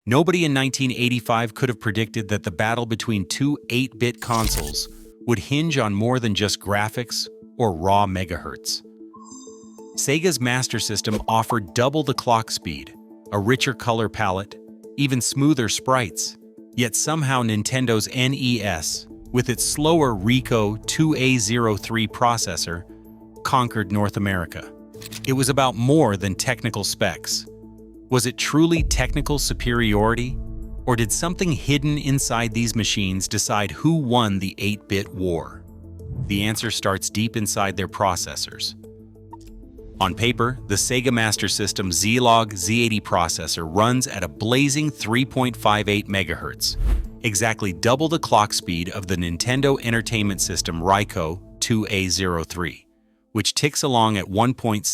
Nobody in 1985 could have predicted that the battle between two 8-bit consoles would hinge on more than just graphics or raw megahertz. Sega's Master System offered double the clock speed, a richer color palette, even smoother sprites, yet somehow Nintendo's NES, with its slower Ricoh 2A03 processor, conquered North America. It was about more than technical specs. Was it truly technical superiority, or did something hidden inside these machines decide who won the 8-bit war? The answer starts deep inside their processors. On paper, the Sega Master System Z-Log Z80 processor runs at a blazing 3.58 MHz, exactly double the clock speed of the Nintendo Entertainment System Ricoh 2A03, which ticks along at 1.79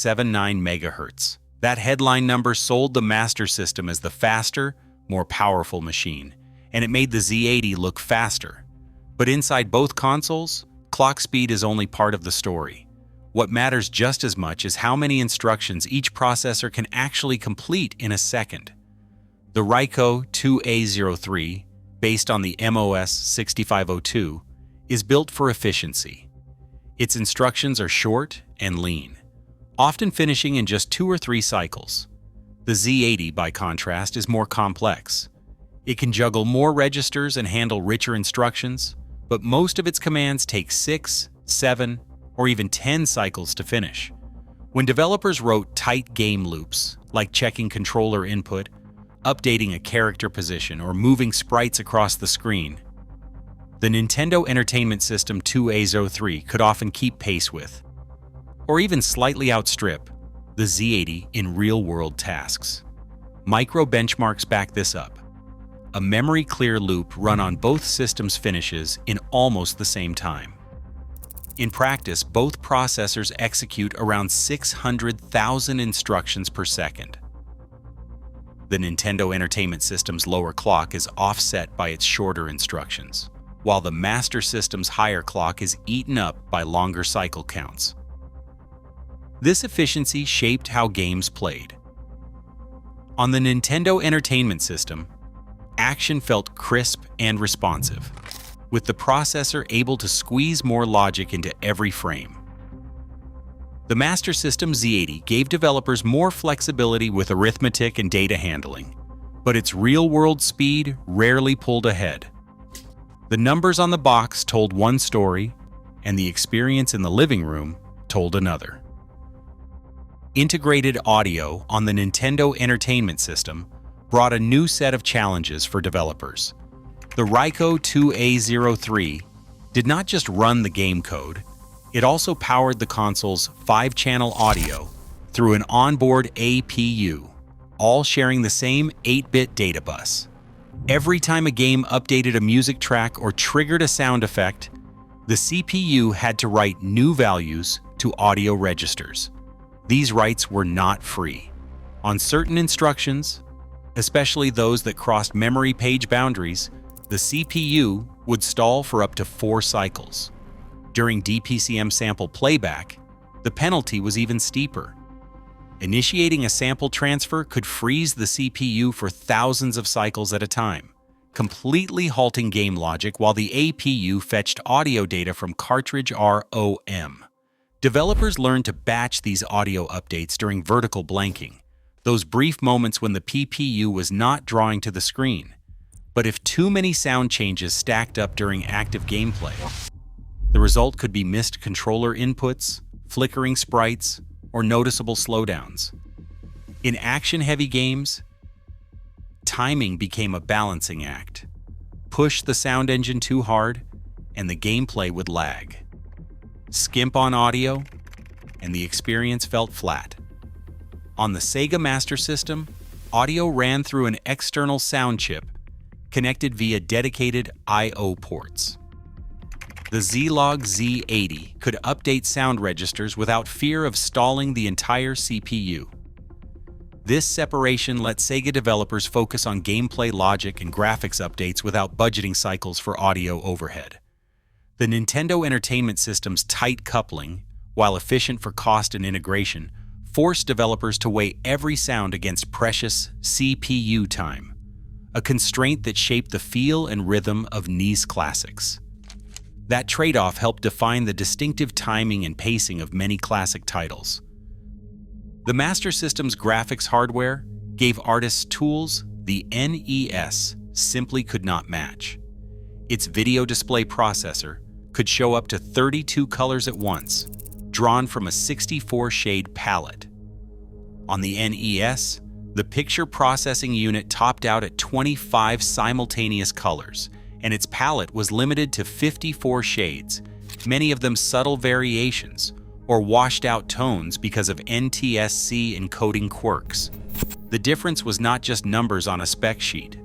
MHz. That headline number sold the Master System as the faster, more powerful machine, and it made the Z80 look faster. But inside both consoles, clock speed is only part of the story. What matters just as much is how many instructions each processor can actually complete in a second. The Ricoh 2A03, based on the MOS 6502, is built for efficiency. Its instructions are short and lean, often finishing in just 2 or 3 cycles. The Z80, by contrast, is more complex. It can juggle more registers and handle richer instructions, but most of its commands take 6, 7, or even 10 cycles to finish. When developers wrote tight game loops, like checking controller input, updating a character position, or moving sprites across the screen, the Nintendo Entertainment System 2A03 could often keep pace with, or even slightly outstrip, the Z80 in real-world tasks. Micro benchmarks back this up. A memory clear loop run on both systems finishes in almost the same time. In practice, both processors execute around 600,000 instructions per second. The Nintendo Entertainment System's lower clock is offset by its shorter instructions, while the Master System's higher clock is eaten up by longer cycle counts. This efficiency shaped how games played. On the Nintendo Entertainment System, action felt crisp and responsive, with the processor able to squeeze more logic into every frame. The Master System Z80 gave developers more flexibility with arithmetic and data handling, but its real-world speed rarely pulled ahead. The numbers on the box told one story, and the experience in the living room told another. Integrated audio on the Nintendo Entertainment System brought a new set of challenges for developers. The Ricoh 2A03 did not just run the game code, it also powered the console's 5-channel audio through an onboard APU, all sharing the same 8-bit data bus. Every time a game updated a music track or triggered a sound effect, the CPU had to write new values to audio registers. These writes were not free. On certain instructions, especially those that crossed memory page boundaries, the CPU would stall for up to 4 cycles. During DPCM sample playback, the penalty was even steeper. Initiating a sample transfer could freeze the CPU for thousands of cycles at a time, completely halting game logic while the APU fetched audio data from cartridge ROM. Developers learned to batch these audio updates during vertical blanking, those brief moments when the PPU was not drawing to the screen. But if too many sound changes stacked up during active gameplay, the result could be missed controller inputs, flickering sprites, or noticeable slowdowns. In action-heavy games, timing became a balancing act. Push the sound engine too hard, and the gameplay would lag. Skimp on audio, and the experience felt flat. On the Sega Master System, audio ran through an external sound chip connected via dedicated I/O ports. The Z-Log Z80 could update sound registers without fear of stalling the entire CPU. This separation let Sega developers focus on gameplay logic and graphics updates without budgeting cycles for audio overhead. The Nintendo Entertainment System's tight coupling, while efficient for cost and integration, forced developers to weigh every sound against precious CPU time. a constraint that shaped the feel and rhythm of NES classics. That trade-off helped define the distinctive timing and pacing of many classic titles. The Master System's graphics hardware gave artists tools the NES simply could not match. Its video display processor could show up to 32 colors at once, drawn from a 64-shade palette. On the NES, the picture processing unit topped out at 25 simultaneous colors, and its palette was limited to 54 shades, many of them subtle variations or washed-out tones because of NTSC encoding quirks. The difference was not just numbers on a spec sheet.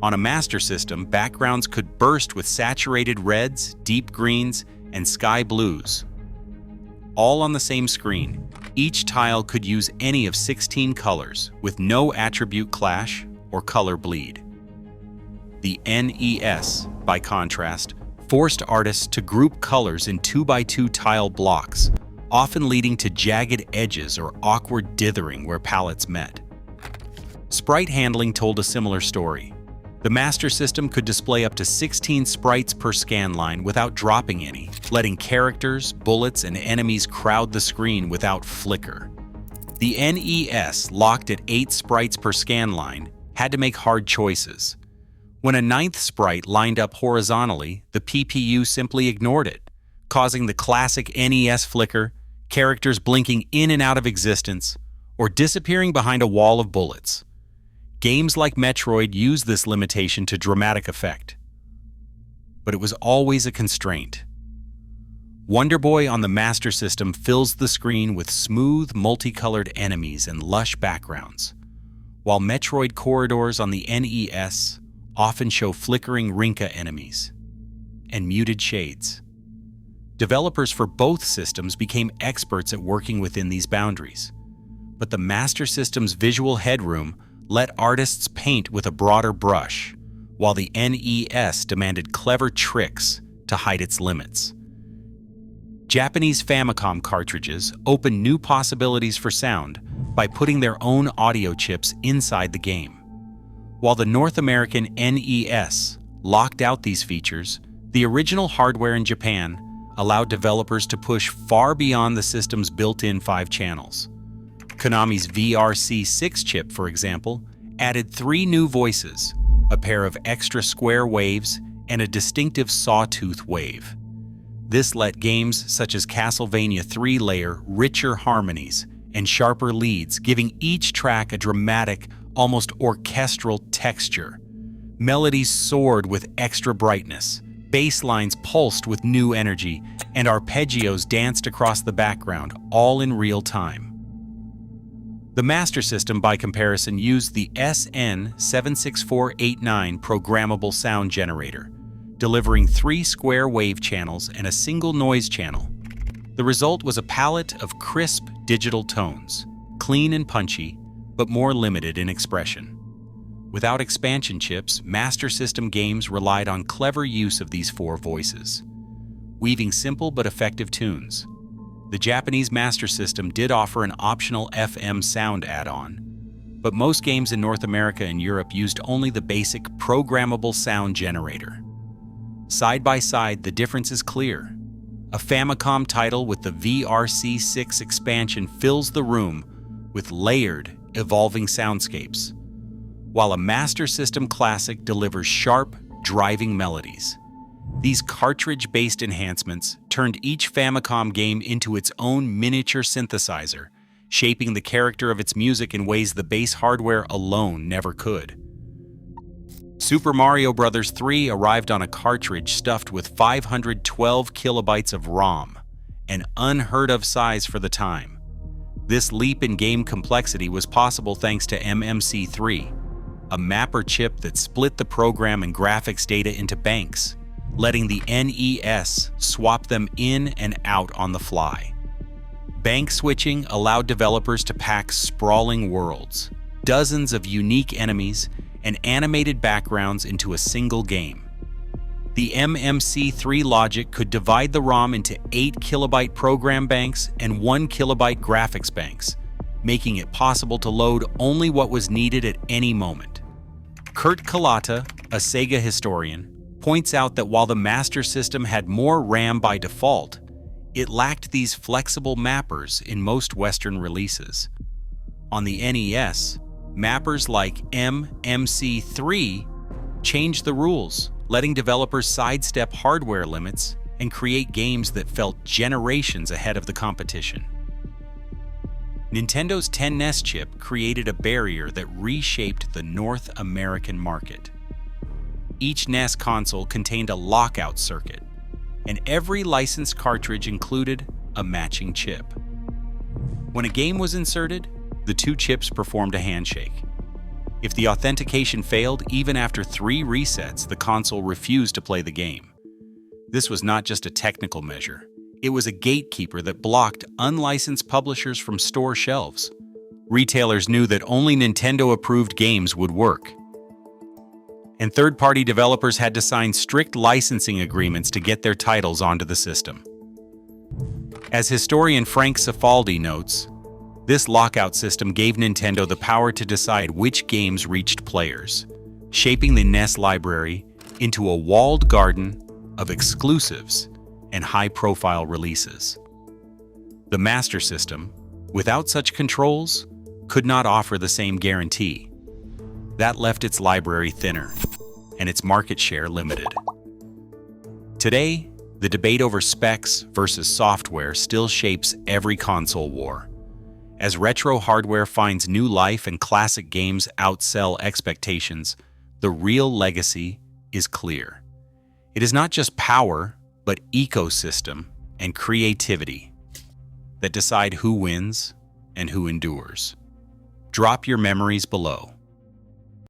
On a Master System, backgrounds could burst with saturated reds, deep greens, and sky blues. All on the same screen, each tile could use any of 16 colors with no attribute clash or color bleed. The NES, by contrast, forced artists to group colors in 2x2 tile blocks, often leading to jagged edges or awkward dithering where palettes met. Sprite handling told a similar story. The Master System could display up to 16 sprites per scan line without dropping any, letting characters, bullets, and enemies crowd the screen without flicker. The NES, locked at 8 sprites per scan line, had to make hard choices. When a 9th sprite lined up horizontally, the PPU simply ignored it, causing the classic NES flicker, characters blinking in and out of existence, or disappearing behind a wall of bullets. Games like Metroid use this limitation to dramatic effect. But it was always a constraint. Wonder Boy on the Master System fills the screen with smooth, multicolored enemies and lush backgrounds, while Metroid corridors on the NES often show flickering Rinka enemies and muted shades. Developers for both systems became experts at working within these boundaries, but the Master System's visual headroom let artists paint with a broader brush, while the NES demanded clever tricks to hide its limits. Japanese Famicom cartridges opened new possibilities for sound by putting their own audio chips inside the game. While the North American NES locked out these features, the original hardware in Japan allowed developers to push far beyond the system's built-in 5 channels. Konami's VRC6 chip, for example, added 3 new voices, a pair of extra square waves, and a distinctive sawtooth wave. This let games such as Castlevania 3 layer richer harmonies and sharper leads, giving each track a dramatic, almost orchestral texture. Melodies soared with extra brightness, bass lines pulsed with new energy, and arpeggios danced across the background, all in real time. The Master System, by comparison, used the SN76489 programmable sound generator, delivering 3 square wave channels and a single noise channel. The result was a palette of crisp digital tones, clean and punchy, but more limited in expression. Without expansion chips, Master System games relied on clever use of these 4 voices, weaving simple but effective tunes. The Japanese Master System did offer an optional FM sound add-on, but most games in North America and Europe used only the basic programmable sound generator. Side by side, the difference is clear. A Famicom title with the VRC6 expansion fills the room with layered, evolving soundscapes, while a Master System classic delivers sharp, driving melodies. These cartridge-based enhancements turned each Famicom game into its own miniature synthesizer, shaping the character of its music in ways the base hardware alone never could. Super Mario Bros. 3 arrived on a cartridge stuffed with 512 kilobytes of ROM, an unheard-of size for the time. This leap in game complexity was possible thanks to MMC3, a mapper chip that split the program and graphics data into banks, letting the NES swap them in and out on the fly. Bank switching allowed developers to pack sprawling worlds, dozens of unique enemies, and animated backgrounds into a single game. The MMC3 logic could divide the ROM into 8 kilobyte program banks and 1 kilobyte graphics banks, making it possible to load only what was needed at any moment. Kurt Kalata, a Sega historian, points out that while the Master System had more RAM by default, it lacked these flexible mappers in most Western releases. On the NES, mappers like MMC3 changed the rules, letting developers sidestep hardware limits and create games that felt generations ahead of the competition. Nintendo's 10NES chip created a barrier that reshaped the North American market. Each NES console contained a lockout circuit, and every licensed cartridge included a matching chip. When a game was inserted, the two chips performed a handshake. If the authentication failed, even after 3 resets, the console refused to play the game. This was not just a technical measure. It was a gatekeeper that blocked unlicensed publishers from store shelves. Retailers knew that only Nintendo-approved games would work. And third-party developers had to sign strict licensing agreements to get their titles onto the system. As historian Frank Cifaldi notes, this lockout system gave Nintendo the power to decide which games reached players, shaping the NES library into a walled garden of exclusives and high-profile releases. The Master System, without such controls, could not offer the same guarantee. That left its library thinner, and its market share limited. Today, the debate over specs versus software still shapes every console war. As retro hardware finds new life and classic games outsell expectations, the real legacy is clear. It is not just power, but ecosystem and creativity that decide who wins and who endures. Drop your memories below.